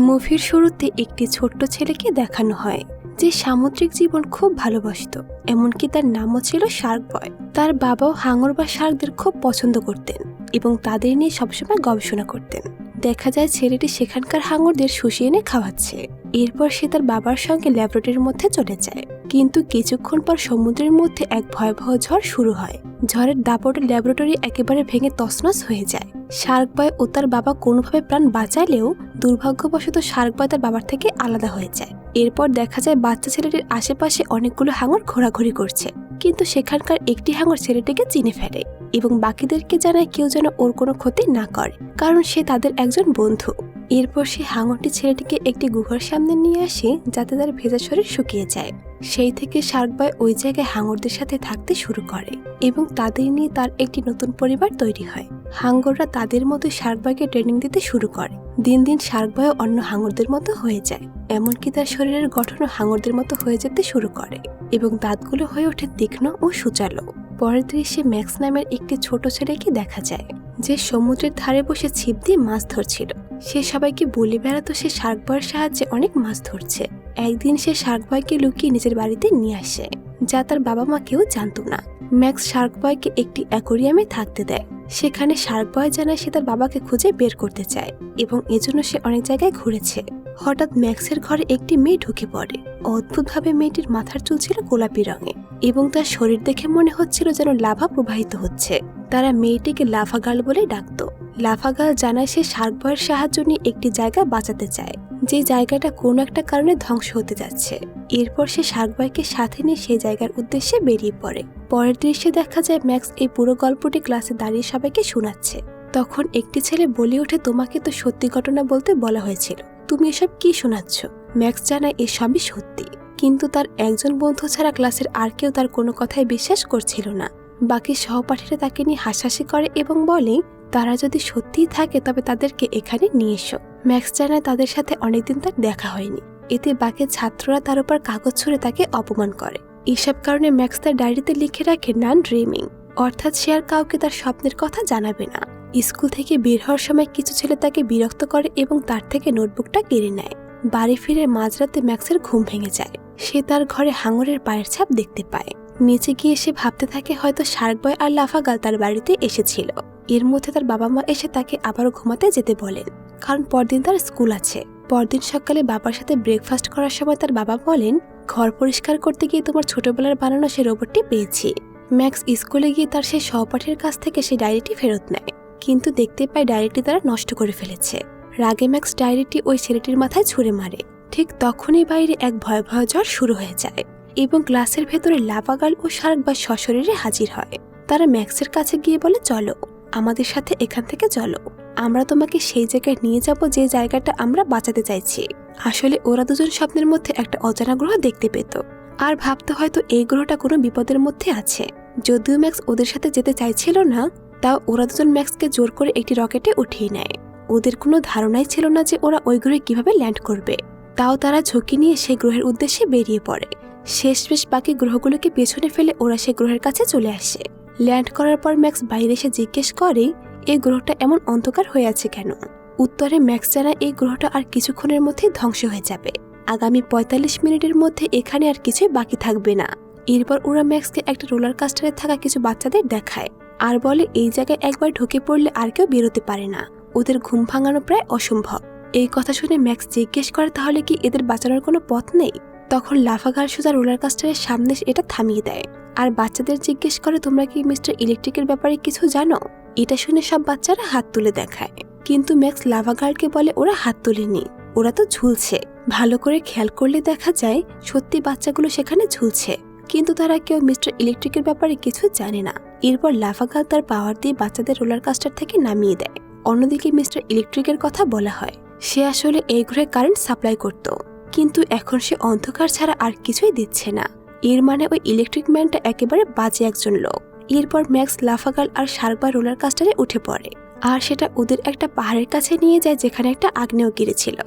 মুভির শুরুতে একটি ছোট্ট ছেলেকে দেখানো হয় যে সামুদ্রিক জীবন খুব ভালোবাসত, এমনকি তার নামও ছিল শার্ক বয়। তার বাবাও হাঙর বা শার্কদের খুব পছন্দ করতেন এবং তাদের নিয়ে সবসময় গবেষণা করতেন। দেখা যায় ছেলেটি সেখানকার হাঙরদের শুষে এনে খাওয়াচ্ছে। এরপর সে তার বাবার সঙ্গে ল্যাবরেটরির মধ্যে চলে যায়, কিন্তু কিছুক্ষণ পর সমুদ্রের মধ্যে এক ভয়াবহ ঝড় শুরু হয়। ঝড়ের দাপটে ল্যাবরেটরি একেবারে ভেঙে তছনছ হয়ে যায়। শার্ক বয় ও তার বাবা কোনোভাবে প্রাণ বাঁচালেও দুর্ভাগ্যবশত শার্ক বয় তার বাবার থেকে আলাদা হয়ে যায়। এরপর দেখা যায় বাচ্চা ছেলেটির আশেপাশে অনেকগুলো হাঙর ঘোরাঘুরি করছে, কিন্তু সেখানকার একটি হাঙর ছেলেটিকে চিনে ফেলে এবং বাকিদেরকে জানায় কেউ যেন ওর কোনো ক্ষতি না করে, কারণ সে তাদের একজন বন্ধু। এরপর সে হাঙরটি ছেলেটিকে একটি গুহার সামনে নিয়ে আসে যাতে তার ভেজা শরীর শুকিয়ে যায়। সেই থেকে শার্ক বয় ওই জায়গায় হাঙরদের সাথে থাকতে শুরু করে এবং তাদের নিয়ে তার একটি নতুন পরিবার তৈরি হয়। হাঙররা তাদের মতো শার্ক বয়কে ট্রেনিং দিতে শুরু করে। দিন দিন শার্ক বয় অন্য হাঙরদের মতো হয়ে যায়, এমনকি তার শরীরের গঠনও হাঙরদের মতো হয়ে যেতে শুরু করে এবং দাঁতগুলো হয়ে ওঠে তীক্ষ্ণ ও সুচালো। পরের দৃশ্যে ম্যাক্স নামের একটি ছোট ছেলেকে দেখা যায় যে সমুদ্রের ধারে বসে ছিপ দিয়ে মাছ ধরছিল। সে সবাইকে বলে বেড়াতো সে শার্ক বয়ের সাহায্যে অনেক মাছ ধরছে। একদিন সে শার্ক বয়কে লুকিয়ে নিজের বাড়িতে নিয়ে আসে, যা তার বাবা মা কেউ জানতো না। ম্যাক্স শার্ক বয়কে একটি অ্যাকোরিয়ামে থাকতে দেয়। সেখানে শার্ক বয় জানায় সে তার বাবাকে খুঁজে বের করতে চায় এবং এজন্য সে অনেক জায়গায় ঘুরেছে। হঠাৎ ম্যাক্সের ঘরে একটি মেয়ে ঢুকে পড়ে। অদ্ভুতভাবে মেয়েটির মাথার চুল ছিল গোলাপি রঙে এবং তার শরীর দেখে মনে হচ্ছিল যেন লাভা প্রবাহিত হচ্ছে। তারা মেয়েটিকে লাভা গার্ল বলে ডাকত। লাভা গার্ল জানায় সে শার্ক বয়ের সাহায্য নিয়ে একটি জায়গা বাঁচাতে চায়, যে জায়গাটা কোনো একটা কারণে ধ্বংস হতে যাচ্ছে। এরপর সে শার্ক বয়কে সাথে নিয়ে সেই জায়গার উদ্দেশ্যে বেরিয়ে পড়ে। পরের দৃশ্যে দেখা যায় ম্যাক্স এই পুরো গল্পটি ক্লাসে দাঁড়িয়ে সবাইকে শোনাচ্ছে। তখন একটি ছেলে বলে ওঠে, তোমাকে তো সত্যি ঘটনা বলতে বলা হয়েছিল, তুমি এসব কি শোনাচ্ছ? ম্যাক্স জানায় এসবই সত্যি, কিন্তু তার একজন বন্ধু ছাড়া ক্লাসের আর কেউ তার কোনো কথায় বিশ্বাস করছিল না। বাকি সহপাঠীরা তাকে নিয়ে হাসাহাসি করে এবং বলে তারা যদি সত্যিই থাকে তবে তাদেরকে এখানে নিয়ে এসো। ম্যাক্স জানায় তাদের সাথে অনেকদিন তার দেখা হয়নি। এতে বাকি ছাত্ররা তার উপর কাগজ ছুঁড়ে তাকে অপমান করে। এসব কারণে ম্যাক্স তার ডায়েরিতে লিখে রাখে নন ড্রিমিং, অর্থাৎ সে আর কাউকে তার স্বপ্নের কথা জানাবে না। স্কুল থেকে বের হওয়ার সময় কিছু ছেলে তাকে বিরক্ত করে এবং তার থেকে নোটবুকটা কেড়ে নেয়। বাড়ি ফিরে মাঝরাতে ম্যাক্সের ঘুম ভেঙে যায়। সে তার ঘরে হাঙরের পায়ের ছাপ দেখতে পায়। নিচে গিয়ে সে ভাবতে থাকে হয়তো শার্ক বয় আর লাভা গার্ল তার বাড়িতে এসেছিল। এর মধ্যে তার বাবা মা এসে তাকে আবারও ঘুমাতে যেতে বলেন, কারণ পরদিন তার স্কুল আছে। পরদিন সকালে বাবার সাথে ব্রেকফাস্ট করার সময় তার বাবা বলেন, ঘর পরিষ্কার করতে গিয়ে তোমার ছোটবেলার বানানো সে রোবটটি পেয়েছি। ম্যাক্স স্কুলে গিয়ে তার সেই সহপাঠীর কাছ থেকে সেই ডায়েরিটি ফেরত নেয়, কিন্তু দেখতে পায় ডায়েরিটি তারা নষ্ট করে ফেলেছে। রাগে ম্যাক্স ডায়েরিটি ওই ছেলেটির মাথায় ছুঁড়ে মারে। ঠিক তখনই বাইরে এক ভয়াবহ ঝড় শুরু হয়ে যায় এবং ক্লাসের ভেতরে লাভা গার্ল ও শার্ক বয় সশরীরে হাজির হয়। তারা ম্যাক্সের কাছে গিয়ে বলে, চলো আমাদের সাথে এখান থেকে চলো, আমরা তোমাকে সেই জায়গায় নিয়ে যাব যে জায়গাটা আমরা বাঁচাতে চাইছি। আসলে ওরা দুজন স্বপ্নের মধ্যে একটা অজানা গ্রহ দেখতে পেত আর ভাবতে হয়তো এই গ্রহটা কোনো বিপদের মধ্যে আছে। যদিও ম্যাক্স ওদের সাথে যেতে চাইছিল না, তাও ওরা দুজন ম্যাক্সকে জোর করে একটি রকেটে উঠিয়ে নেয়। ওদের কোনো ধারণাই ছিল না যে ওরা ওই গ্রহে কিভাবে ল্যান্ড করবে। তাও তারা ঝুঁকি নিয়ে সেই গ্রহের উদ্দেশ্যে বেরিয়ে পড়ে। শেষমেশ বাকি গ্রহগুলোকে পেছনে ফেলে ওরা সেই গ্রহের কাছে চলে আসে। ল্যান্ড করার পর ম্যাক্স বাইরে এসে জিজ্ঞেস করে, এই গ্রহটা এমন অন্ধকার হয়ে আছে কেন? উত্তরে ম্যাক্স জানায় এই গ্রহটা আর কিছুক্ষণের মধ্যেই ধ্বংস হয়ে যাবে। আগামী ৪৫ মিনিটের মধ্যে এখানে আর কিছুই বাকি থাকবে না। এরপর ওরা ম্যাক্সকে একটা রোলার কাস্টারে থাকা কিছু বাচ্চাদের দেখায় আর বলে এই জায়গায় একবার ঢুকে পড়লে আর কেউ বেরোতে পারে না, ওদের ঘুম ভাঙানো প্রায় অসম্ভব। এই কথা শুনে ম্যাক্স জিজ্ঞেস করে, তাহলে কি এদের বাঁচানোর কোনো পথ নেই? তখন লাভা গার্ল সোজা রোলার কাস্টারের সামনে এটা থামিয়ে দেয় আর বাচ্চাদের জিজ্ঞেস করে, তোমরা কি মিস্টার ইলেকট্রিকের ব্যাপারে কিছু জানো? এটা শুনে সব বাচ্চারা হাত তুলে দেখায়, কিন্তু ম্যাক্স লাভা গার্লকে বলে ওরা হাত তুলেনি, ওরা তো ঝুলছে। ভালো করে খেয়াল করলে দেখা যায় সত্যি বাচ্চাগুলো সেখানে ঝুলছে, কিন্তু তারা কেউ মিস্টার ইলেকট্রিকের ব্যাপারে কিছু জানে না। এরপর লাভা গার্ল তার পাওয়ার দিয়ে বাচ্চাদের রোলার কাস্টার থেকে নামিয়ে দেয়। অন্যদিকে মিস্টার ইলেকট্রিকের কথা বলা হয়, সে আসলে এই গ্রহে কারেন্ট সাপ্লাই করত, কিন্তু এখন সে অন্ধকার ছাড়া আর কিছুই দিচ্ছে না। এর মানে ওই ইলেকট্রিক ম্যানটা একেবারে বাজে একজন লোক। এরপর ম্যাক্স লাভা গার্ল আর শার্ক বয় রোলার কাস্টারে উঠে পড়ে আর সেটা ওদের একটা পাহাড়ের কাছে নিয়ে যায় যেখানে একটা আগ্নেয়গিরি ছিল।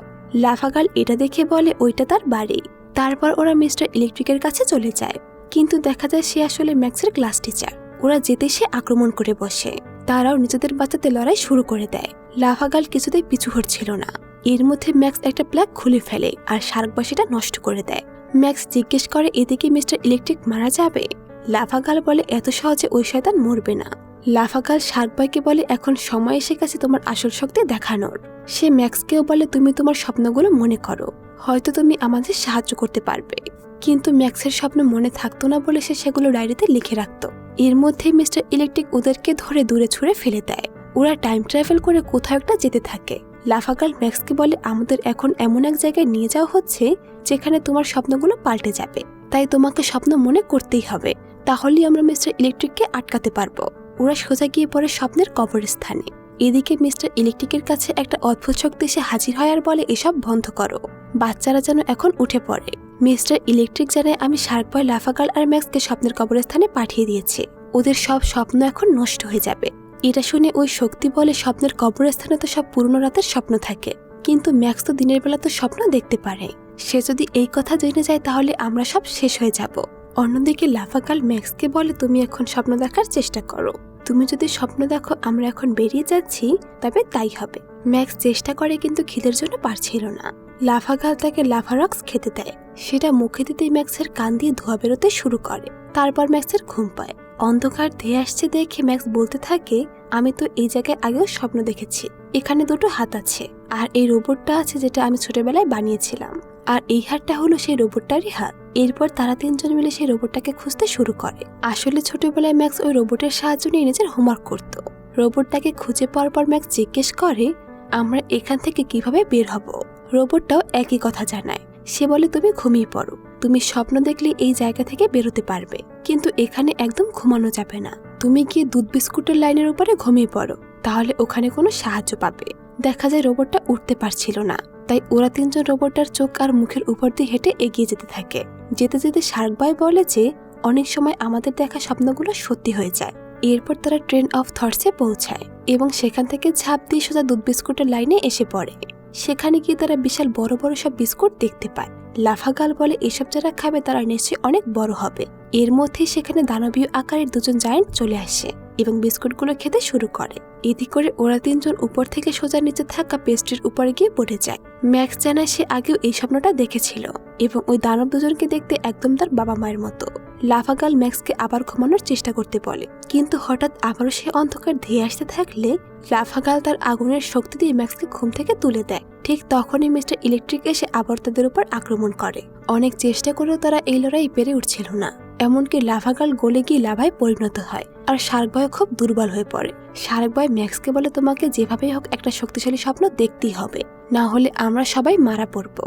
লাভা গার্ল এটা দেখে বলে ওইটা তার বাড়ি। তারপর ওরা মিস্টার ইলেকট্রিকের কাছে চলে যায়, কিন্তু দেখা যায় সে আসলে ম্যাক্সের ক্লাস টিচার। ওরা যেতে সে আক্রমণ করে বসে। তারাও নিজেদের বাঁচাতে লড়াই শুরু করে দেয়। লাভাগাল কিছুতেই পিছু হটছিল না। এর মধ্যে ম্যাক্স একটা প্লাগ খুলে ফেলে আর শার্ক বয় সেটা নষ্ট করে দেয়। ম্যাক্স জিজ্ঞেস করে এদিকে মিস্টার ইলেকট্রিক মারা যাবে? লাভাগাল বলে এত সহজে ওই শয়তান মরবে না। লাভাগাল শার্ক বয়কে বলে এখন সময় এসে গেছে তোমার আসল শক্তি দেখানোর। সে ম্যাক্সকেও বলে তুমি তোমার স্বপ্নগুলো মনে করো, হয়তো তুমি আমাদের সাহায্য করতে পারবে। কিন্তু ম্যাক্সের স্বপ্ন মনে থাকতো না বলে সে সেগুলো ডায়েরিতে লিখে রাখত। এর মধ্যেই মিস্টার ইলেকট্রিক ওদেরকে ধরে দূরে ছুঁড়ে ফেলে দেয়। ওরা টাইম ট্রাভেল করে কোথাও একটা যেতে থাকে। লাভাগাল ম্যাক্সকে বলে আমাদের এখন এমন এক জায়গায় নিয়ে যাওয়া হচ্ছে যেখানে তোমার স্বপ্নগুলো পাল্টে যাবে, তাই তোমাকে স্বপ্ন মনে করতেই হবে, তাহলেই আমরা মিস্টার ইলেকট্রিককে আটকাতে পারবো। ওরা সোজা গিয়ে পড়ে স্বপ্নের কবরস্থানে। এদিকে মিস্টার ইলেকট্রিকের কাছে একটা অদ্ভুত শক্তি এসে হাজির হয় আর বলে এসব বন্ধ করো। বাচ্চারা যেন এখন উঠে পড়ে। মিস্টার ইলেকট্রিক জানায় আমি শার্ক বয়, লাভাগাল আর ম্যাক্সকে স্বপ্নের কবরস্থানে পাঠিয়ে দিয়েছি, ওদের সব স্বপ্ন এখন নষ্ট হয়ে যাবে। এটা শুনে ওই শক্তি বলে স্বপ্নের কবরস্থানে তো সব পুরনো রাতের স্বপ্ন থাকে, কিন্তু ম্যাক্স তো দিনের বেলা তো স্বপ্ন দেখতে পারে। সে যদি এই কথা জেনে যায় তাহলে আমরা সব শেষ হয়ে যাব। অন্যদিকে লাভাগাল ম্যাক্সকে বলে তুমি এখন স্বপ্ন দেখার চেষ্টা করো, তুমি যদি স্বপ্ন দেখো আমরা এখন বেরিয়ে যাচ্ছি তবে তাই হবে। ম্যাক্স চেষ্টা করে কিন্তু খিদের জন্য পারছিল না। লাভাগাল তাকে লাভারক্স খেতে দেয়। সেটা মুখে দিতেই ম্যাক্সের কান দিয়ে ধোঁয়া বেরোতে শুরু করে। তারপর ম্যাক্সের ঘুম পায়। অন্ধকার ধেয়ে আসছে দেখে ম্যাক্স বলতে থাকে আমি তো এই জায়গায় আগেও স্বপ্ন দেখেছি, এখানে দুটো হাত আছে আর এই রোবটটা আছে যেটা আমি ছোটবেলায় বানিয়েছিলাম, আর এই হাতটা হলো সেই রোবটটারই হাত। এরপর তারা তিনজন মিলে সেই রোবটটাকে খুঁজতে শুরু করে। আসলে ছোটবেলায় ম্যাক্স ওই রোবটের সাহায্য নিয়ে নিজের হোমওয়ার্ক করত। রোবটটাকে খুঁজে পাওয়ার পর ম্যাক্স জিজ্ঞেস করে আমরা এখান থেকে কিভাবে বের হব। রোবটটাও একই কথা জানায়। সে বলে তুমি ঘুমিয়ে পড়ো, তুমি স্বপ্ন দেখলে এই জায়গা থেকে বেরোতে পারবে, কিন্তু এখানে একদম ঘুমানো যাবে না। তুমি গিয়ে দুধ বিস্কুটের লাইনের উপরে ঘুমিয়ে পড়ো, তাহলে ওখানে কোনো সাহায্য পাবে। দেখা যায় রোবটটা উঠতে পারছিল না, তাই ওরা তিনজন রোবটটার চোখ আর মুখের উপর দিয়ে হেঁটে এগিয়ে যেতে থাকে। যেতে যেতে শার্ক বয় বলে যে অনেক সময় আমাদের দেখা স্বপ্নগুলো সত্যি হয়ে যায়। এরপর তারা ট্রেন অফ থটসে পৌঁছায় এবং সেখান থেকে ঝাঁপ দিয়ে সোজা দুধ বিস্কুটের লাইনে এসে পড়ে। সেখানে গিয়ে তারা বিশাল বড় বড় সব বিস্কুট দেখতে পায়। লাভাগাল বলে এসব যারা খাবে তারা নিশ্চয়ই অনেক বড় হবে। এর মধ্যেই সেখানে দানবীয় আকারের দুজন জায়ান্ট চলে আসে এবং বিস্কুটগুলো খেতে শুরু করে। এতে করে ওরা তিনজন উপর থেকে সোজা নিচে থাকা পেস্ট্রির উপরে গিয়ে পড়ে যায়। ম্যাক্স জানায় সে আগেও এই স্বপ্নটা দেখেছিল এবং ওই দানব দুজনকে দেখতে একদম তার বাবা মায়ের মতো। লাভাগাল ম্যাক্সকে আবার ঘুমানোর চেষ্টা করতে বলে, কিন্তু হঠাৎ আবারও সে অন্ধকার ধেয়ে আসতে থাকলে লাভাগাল তার আগুনের শক্তি দিয়ে ম্যাক্সকে ঘুম থেকে তুলে দেয়। ঠিক তখনই মিস্টার ইলেকট্রিক এসে আবার তাদের উপর আক্রমণ করে। অনেক চেষ্টা করেও তারা এই লড়াই পেরে উঠছিল না। এমনকি লাভাগাল গলে গিয়ে লাভায় পরিণত হয় আর শার্ক বয় খুব দুর্বল হয়ে পড়ে। শার্ক বয় ম্যাক্সকে বলে তোমাকে যেভাবেই হোক একটা শক্তিশালী স্বপ্ন দেখতেই হবে, না হলে আমরা সবাই মারা পড়ব।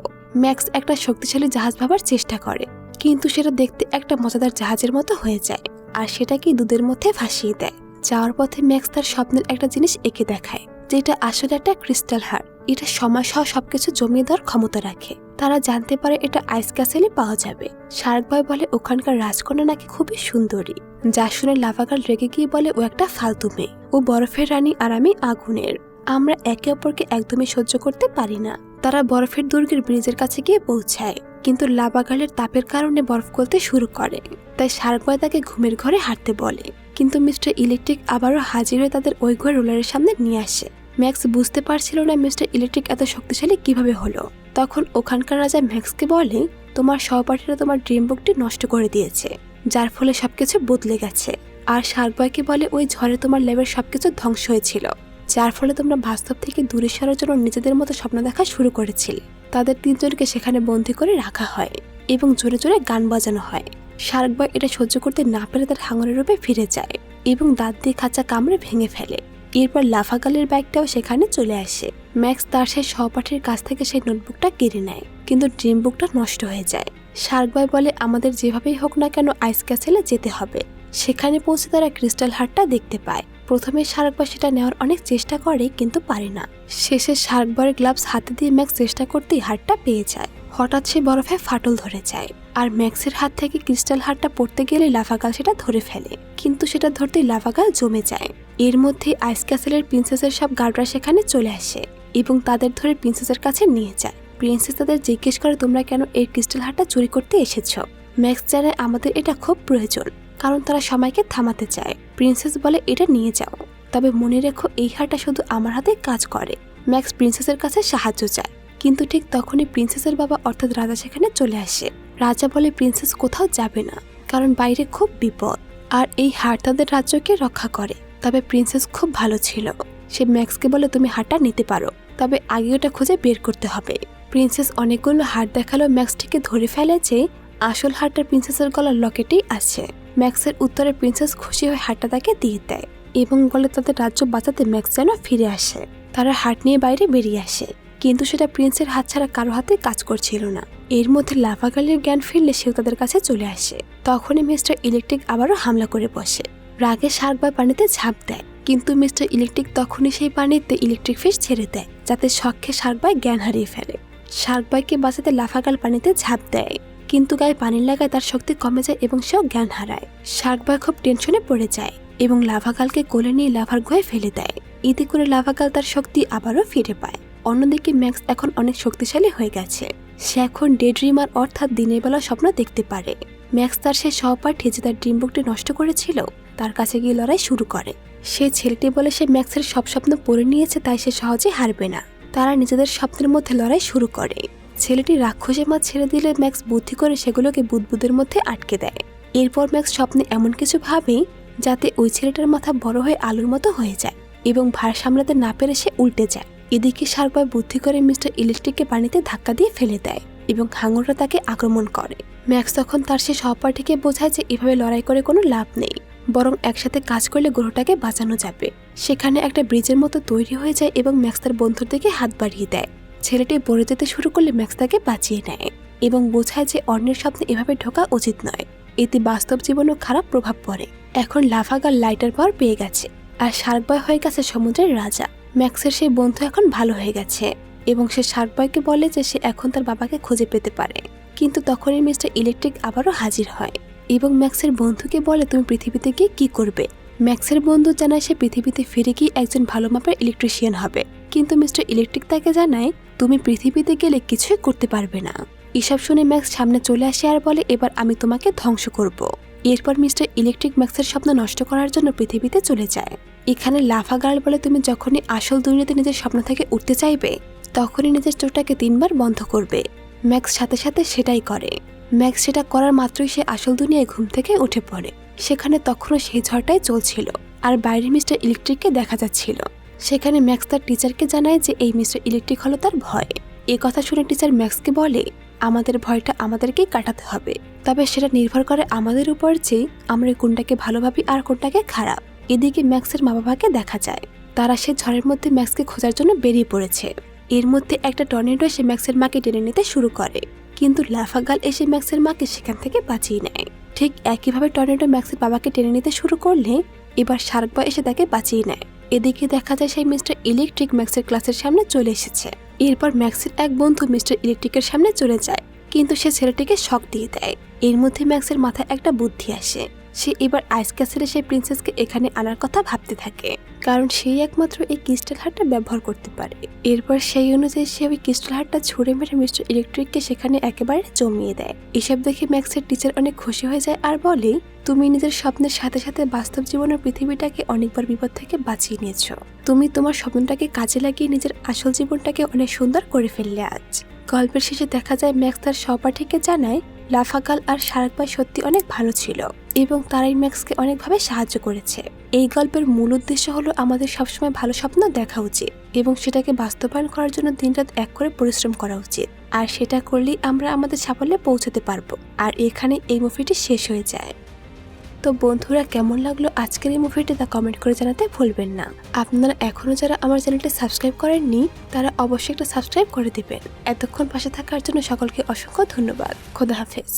ম্যাক্স একটা শক্তিশালী জাহাজ ভাবার চেষ্টা করে, কিন্তু সেটা দেখতে একটা মজাদার জাহাজের মতো হয়ে যায় আর সেটাকে দুধের মধ্যে ভাসিয়ে দেয়। যাওয়ার পথে ম্যাক্স তার স্বপ্নের একটা জিনিস এঁকে দেখায়, যেটা আসলে একটা ক্রিস্টাল হার। এটা সময় সহ সবকিছু জমিয়ে দেওয়ার ক্ষমতা রাখে। তারা জানতে পারে এটা আইস ক্যাসেলে পাওয়া যাবে। শার্ক বয় বলে ওখানকার রাজকন্যা নাকি খুবই সুন্দরী, যা শুনে লাভাগাল রেগে গিয়ে বলে ও একটা ফালতু মেয়ে, ও বরফের রানী আর আমি আগুনের, আমরা একে অপরকে একদমই সহ্য করতে পারি না। তারা বরফের দুর্গের ব্রিজের কাছে গিয়ে পৌঁছায়, কিন্তু লাভাগালের তাপের কারণে বরফ গলতে শুরু করে। তাই শার্ক বয় তাকে ঘুমের ঘরে হাঁটতে বলে, কিন্তু মিস্টার ইলেকট্রিক আবারও হাজির হয়ে তাদের ওই ঘর রোলারের সামনে নিয়ে আসে। ম্যাক্স বুঝতে পারছিল না মিস্টার ইলেকট্রিক এত শক্তিশালী কিভাবে হলো। তখন ওখানকার রাজা ম্যাক্সকে বলে তোমার সহপাঠীরা তোমার ড্রিম বুকটি নষ্ট করে দিয়েছে, যার ফলে সবকিছু বদলে গেছে। আর শার্ক বয়কে বলে ওই ঝড়ে তোমার ল্যাবের সবকিছু ধ্বংস হয়েছিল, যার ফলে তোমরা বাস্তব থেকে দূরে সরার জন্য নিজেদের মতো স্বপ্ন দেখা শুরু করেছিলে। তাদের তিনজনকে সেখানে বন্দী করে রাখা হয় এবং জোরে জোরে গান বাজানো হয়। শার্ক বয় এটা সহ্য করতে না পেরে তার হাঙরের রূপে ফিরে যায় এবং দাঁত দিয়ে খাঁচা কামড়ে ভেঙে ফেলে। এরপর লাভাগালের ব্যাগটাও সেখানে চলে আসে। ম্যাক্স তার সেই সহপাঠীর কাছ থেকে সেই নোটবুকটা কেড়ে নেয়, কিন্তু ড্রিম বুকটা নষ্ট হয়ে যায়। শার্ক বয় বলে আমাদের যেভাবেই হোক না কেন আইস ক্যাসেলে যেতে হবে। সেখানে পৌঁছে তারা ক্রিস্টাল হারটা দেখতে পায়। প্রথমে শার্ক বয় সেটা নেওয়ার অনেক চেষ্টা করে, কিন্তু পারে না। শেষে শার্ক বয়ের গ্লাভস হাতে দিয়ে ম্যাক্স চেষ্টা করতেই হারটা পেয়ে যায়। হঠাৎ সে বরফে ফাটল ধরে যায় আর ম্যাক্সের হাত থেকে ক্রিস্টাল হারটা পড়তে গেলে লাভাগাল সেটা ধরে ফেলে, কিন্তু সেটা ধরতেই লাভাগাল জমে যায়। এর মধ্যে আইস ক্যাসেলের প্রিন্সেসের সব গার্ডরা সেখানে চলে আসে এবং তাদের ধরে প্রিন্সেসের কাছে নিয়ে যায়। প্রিন্সেস তাদের জিজ্ঞেস করে তোমরা কেন এই ক্রিস্টাল হারটা চুরি করতে এসেছ। ম্যাক্স জানায় আমাদের এটা খুব প্রয়োজন, কারণ তারা সময়কে থামাতে চায়। প্রিন্সেস বলে এটা নিয়ে যাও। তবে মনে রেখো এই হারটা শুধু আমার হাতে কাজ করে। ম্যাক্স প্রিন্সেসের কাছে সাহায্য চায়, কিন্তু ঠিক তখনই প্রিন্সেসের বাবা অর্থাৎ রাজা সেখানে চলে আসে। রাজা বলে প্রিন্সেস কোথাও যাবে না, কারণ বাইরে খুব বিপদ, আর এই হার তাদের রাজ্যকে রক্ষা করে। তবে প্রিন্সেস খুব ভালো ছিল, সে ম্যাক্সকে বলে তুমি হারটা নিতে পারো, তবে আগে ওটা খুঁজে বের করতে হবে। প্রিন্সেস অনেকগুলো হার দেখালো, ম্যাক্স থেকে ধরে ফেলে যে আসল হারটা প্রিন্সেসের গলার লকেটেই আছে। ম্যাক্সের উত্তরে প্রিন্সেস খুশি হয়ে হারটা তাকে দিয়ে দেয় এবং বলে তাদের রাজ্য বাঁচাতে ম্যাক্স যেন ফিরে আসে। তারা হাট নিয়ে বাইরে বেরিয়ে আসে, কিন্তু সেটা প্রিন্সের হাত ছাড়া কারো হাতে কাজ করছিল না। এর মধ্যে লাভা গার্লের জ্ঞান ফিরলে সেও তাদের কাছে চলে আসে। তখনই মিস্টার ইলেকট্রিক আবারও হামলা করে বসে। রাগে শার্ক বয় পানিতে ঝাঁপ দেয়, কিন্তু মিস্টার ইলেকট্রিক তখনই সেই পানিতে ইলেকট্রিক ফিশ ছেড়ে দেয়, যাতে শখে শার্ক বয় জ্ঞান হারিয়ে ফেলে। শার্ক বয়কে বাঁচাতে লাভা গার্ল পানিতে ঝাঁপ দেয়, কিন্তু গায়ে পানি লাগায় তার শক্তি কমে যায় এবং সেও জ্ঞান হারায়। শার্ক বয় খুব টেনশনে পড়ে যায় এবং লাভা গার্লকে কোলে নিয়ে লাভার গুহায় ফেলে দেয়। এতে করে লাভা গার্ল তার শক্তি আবারও ফিরে পায়। অন্যদিকে ম্যাক্স এখন অনেক শক্তিশালী হয়ে গেছে। সে এখন ডে ড্রিমার অর্থাৎ দিনের বেলা স্বপ্ন দেখতে পারে। ম্যাক্স তার সে সহপাঠী যে তার ড্রিম বুকটি নষ্ট করেছিল তার কাছে গিয়ে লড়াই শুরু করে। সে ছেলেটি বলে সে ম্যাক্সের সব স্বপ্ন পড়ে নিয়েছে, তাই সে সহজে হারবে না। তারা নিজেদের স্বপ্নের মধ্যে লড়াই শুরু করে। ছেলেটি রাক্ষসের মাছ ছেড়ে দিলে ম্যাক্স বুদ্ধি করে সেগুলোকে বুদবুদের মধ্যে আটকে দেয়। এরপর ম্যাক্স স্বপ্নে এমন কিছু ভাবে যাতে ওই ছেলেটার মাথা বড় হয়ে আলুর মতো হয়ে যায় এবং ভার সামলাতে না পেরে সে উল্টে যায়। এদিকে শার্ক বয় বুদ্ধি করে মিস্টার ইলেকট্রিককে পানিতে ধাক্কা দিয়ে ফেলে দেয় এবং হাঙররা তাকে আক্রমণ করে। ম্যাক্স তখন তার সে সহপাঠীকে বোঝায় যে এভাবে লড়াই করে কোনো লাভ নেই, বরং একসাথে কাজ করলে গ্রহটাকে বাঁচানো যাবে। সেখানে একটা ব্রিজের মতো তৈরি হয়ে যায় এবং ম্যাক্স তার বন্ধুর দিকে হাত বাড়িয়ে দেয়। ছেলেটি পড়ে যেতে শুরু করলে ম্যাক্স তাকে বাঁচিয়ে নেয় এবং বোঝায় যে অন্যের স্বপ্নে এভাবে ঢোকা উচিত নয়, এতে বাস্তব জীবনেও খারাপ প্রভাব পড়ে। এখন লাভা গার্ল লাইটার পাওয়ার পেয়ে গেছে আর শার্ক বয় হয়ে গেছে সমুদ্রের রাজা। ম্যাক্সের সেই বন্ধু এখন ভালো হয়ে গেছে এবং সে শার্ক বয়কে বলে যে সে এখন তার বাবাকে খুঁজে পেতে পারে। কিন্তু তখনই মিস্টার ইলেকট্রিক আবারও হাজির হয় এবং ম্যাক্সের বন্ধুকে বলে তুমি পৃথিবীতে গিয়ে কি করবে। ম্যাক্সের বন্ধু জানায় সে পৃথিবীতে ফিরে গিয়ে একজন ভালো মাপের ইলেকট্রিশিয়ান হবে, কিন্তু মিস্টার ইলেকট্রিক তাকে জানায় তুমি পৃথিবীতে গেলে কিছুই করতে পারবে না। এসব শুনে ম্যাক্স সামনে চলে আসে আর বলে এবার আমি তোমাকে ধ্বংস করব। এরপর মিস্টার ইলেকট্রিক ম্যাক্সের স্বপ্ন নষ্ট করার জন্য পৃথিবীতে চলে যায়। এখানে লাভা গার্ল বলে তুমি যখনই আসল দুনিয়াতে নিজের স্বপ্ন থেকে উঠতে চাইবে তখনই নিজের চোখটাকে 3 বার বন্ধ করবে। ম্যাক্স সাথে সাথে সেটাই করে। ম্যাক্স সেটা করার মাত্রই সে আসল দুনিয়ায় ঘুম থেকে উঠে পড়ে। সেখানে তখনও সেই ঝড়টাই চলছিল আর বাইরে মিস্টার ইলেকট্রিককে দেখা যাচ্ছিল। সেখানে ম্যাক্স তার টিচারকে জানায় যে এই মিস্টার ইলেকট্রিক হলো তার ভয়। এই কথা শুনে টিচার ম্যাক্সকে বলে আমাদের ভয়টা আমাদেরকেই কাটাতে হবে, তবে সেটা নির্ভর করে আমাদের উপর যে আমরা কোনটাকে ভালোভাবি আর কোনটাকে খারাপ। এদিকে ম্যাক্সের মা বাবাকে দেখা যায়, তারা সে ঝড়ের মধ্যে ম্যাক্সকে খোঁজার জন্য বেরিয়ে পড়েছে। এর মধ্যে একটা টর্নেডো এসে ম্যাক্সের মাকে টেনে নিতে শুরু করে, কিন্তু লাভা গার্ল এসে ম্যাক্সের মাকে সেখান থেকে বাঁচিয়ে নেয়। ঠিক একইভাবে টর্নেডো ম্যাক্সের বাবাকে টেনে নিতে শুরু করলে এবার শার্ক বয় এসে তাকে বাঁচিয়ে নেয়। এদিকে দেখা যায় সেই মিস্টার ইলেকট্রিক ম্যাক্সের ক্লাসের সামনে চলে এসেছে। এরপর ম্যাক্সের এক বন্ধু মিস্টার ইলেকট্রিকের সামনে চলে যায়, কিন্তু সে ছেলেটিকে শক দিয়ে দেয়। এর মধ্যে ম্যাক্সের মাথায় একটা বুদ্ধি আসে। সে এবার আইস ক্যাসেলে সেই প্রিন্সেসকে এখানে আনার কথা ভাবতে থাকে, কারণ সেই একমাত্র এই ক্রিস্টাল হারটা ব্যবহার করতে পারে। এরপর সেই অনুযায়ী সে ওই ক্রিস্টাল হারটা ছুঁড়ে মেরে মিস্টার ইলেকট্রিককে সেখানে একেবারে জমিয়ে দেয়। এসব দেখে ম্যাক্সের টিচার অনেক খুশি হয়ে যায় আর বলে তুমি নিজের স্বপ্নের সাথে সাথে বাস্তব জীবনের পৃথিবীটাকে অনেকবার বিপদ থেকে বাঁচিয়ে নিয়েছো। তুমি তোমার স্বপ্নটাকে কাজে লাগিয়ে নিজের আসল জীবনটাকে অনেক সুন্দর করে ফেললে। আজ গল্পের শেষে দেখা যায় ম্যাক্স তার সহপাঠীকে জানায় লাভা গার্ল আর শার্ক বয় সত্যি অনেক ভালো ছিল এবং তারাই ম্যাক্সকে অনেকভাবে সাহায্য করেছে। এই গল্পের মূল উদ্দেশ্য হলো আমাদের সবসময় ভালো স্বপ্ন দেখা উচিত এবং সেটাকে বাস্তবায়ন করার জন্য দিনরাত এক করে পরিশ্রম করা উচিত, আর সেটা করলেই আমরা আমাদের সাফল্যে পৌঁছতে পারবো। আর এখানে এই মুভিটি শেষ হয়ে যায়। তো বন্ধুরা, কেমন লাগলো আজকের এই মুভিটি তা কমেন্ট করে জানাতে ভুলবেন না। আপনারা এখনো যারা আমার চ্যানেলটি সাবস্ক্রাইব করেননি তারা অবশ্যই একটা সাবস্ক্রাইব করে দিবেন। এতক্ষণ পাশে থাকার জন্য সকলকে অসংখ্য ধন্যবাদ। খোদা হাফেজ।